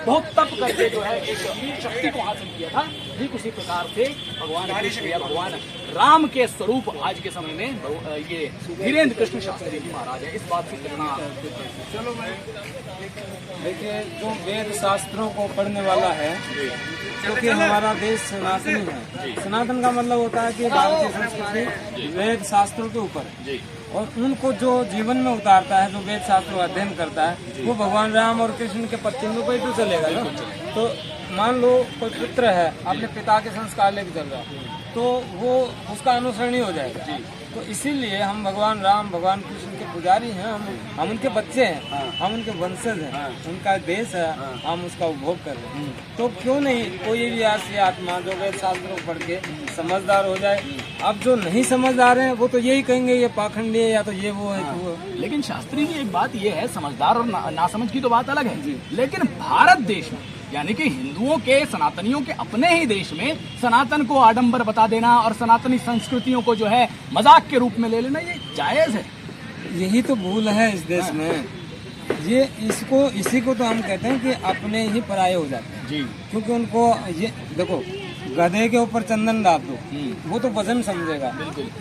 बहुत तप करके जो है एक शक्ति को हासिल किया था। ठीक उसी प्रकार से भगवान कृष्ण या भगवान राम के स्वरूप आज के समय में ये धीरेन्द्र कृष्ण शास्त्री जी महाराज है। इस बात से कितना चलो भाई देखिए, जो वेद शास्त्रों को पढ़ने वाला है, क्योंकि हमारा देश सनातनी है। सनातन का मतलब होता है कि भारतीय संस्कृति वेद शास्त्रों के ऊपर, और उनको जो जीवन में उतारता है, जो वेद शास्त्रों का अध्ययन करता है, वो भगवान राम और कृष्ण के पश्चिम पे तो चलेगा ना। तो मान लो कोई पुत्र है, अपने पिता के संस्कार लेके चल रहा है, तो वो उसका अनुसरण ही हो जाएगा। तो इसीलिए हम भगवान राम, भगवान कृष्ण के पुजारी हैं, हम उनके बच्चे हैं, हम उनके वंशज हैं, उनका देश है, हम उसका उपभोग कर रहे हैं। तो क्यों नहीं कोई भी ऐसी आत्मा जो वेद शास्त्रों को पढ़ के समझदार हो जाए। अब जो नहीं समझदार हैं वो तो यही कहेंगे ये पाखंडी है, या तो ये वो है, तो वो। लेकिन शास्त्री जी एक बात ये है, समझदार और नासमझ की तो बात अलग है, लेकिन भारत देश में यानी कि हिंदुओं के, सनातनियों के अपने ही देश में सनातन को आडंबर बता देना और सनातनी संस्कृतियों को जो है मजाक के रूप में ले लेना, ये जायज है? यही तो भूल है इस देश में। ये इसी को तो हम कहते हैं कि अपने ही पराये हो जाते हैं जी। क्योंकि उनको ये देखो, गधे के ऊपर चंदन डाल दो, वो तो वजन समझेगा।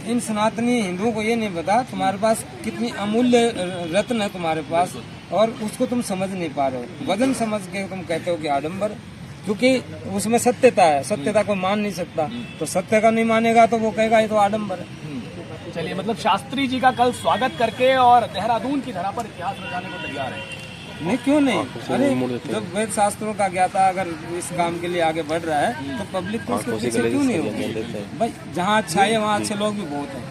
इन सनातनी हिंदुओं को ये नहीं पता तुम्हारे पास कितनी अमूल्य रत्न है तुम्हारे पास, और उसको तुम समझ नहीं पा रहे हो। वजन समझ के तुम कहते हो कि आडंबर, क्योंकि उसमें सत्यता है, सत्यता को मान नहीं सकता। तो सत्य का नहीं मानेगा तो वो कहेगा ये तो आडंबर है। चलिए, मतलब शास्त्री जी का कल स्वागत करके और देहरादून की धरा पर इतिहास रचाने को तैयार है। नहीं, क्यों नहीं? अरे जब वेद शास्त्रों का ज्ञाता अगर इस काम के लिए आगे बढ़ रहा है तो पब्लिक को उसके पीछे क्यों नहीं होगी? भाई जहाँ अच्छा है वहाँ अच्छे लोग भी बहुत हैं।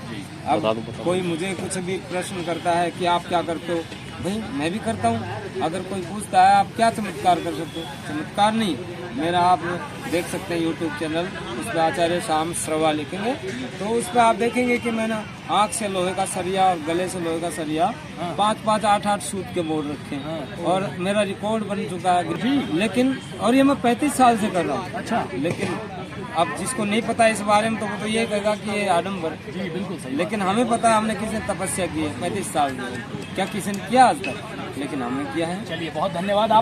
अब कोई मुझे कुछ भी प्रश्न करता है कि आप क्या करते हो, भाई मैं भी करता हूँ। अगर कोई पूछता है आप क्या चमत्कार कर सकते हो, चमत्कार नहीं, मेरा आप देख सकते हैं यूट्यूब चैनल, उस पर आचार्य शाम श्रवा लिखेंगे तो उस पर आप देखेंगे कि मैंने आँख से लोहे का सरिया और गले से लोहे का सरिया 5-5, 8-8 सूत के मोड़ रखे हैं, और मेरा रिकॉर्ड बन चुका है। लेकिन और ये मैं 35 साल से कर रहा हूँ। अच्छा। लेकिन अब जिसको नहीं पता इस बारे में तो वो तो ये कहेगा कि ये आडम्बर। जी बिल्कुल सही। लेकिन हमें पता, हमने किसी ने तपस्या की है 35 साल में, क्या किसी ने किया आज तक? लेकिन हमने किया है। चलिए, बहुत धन्यवाद आप।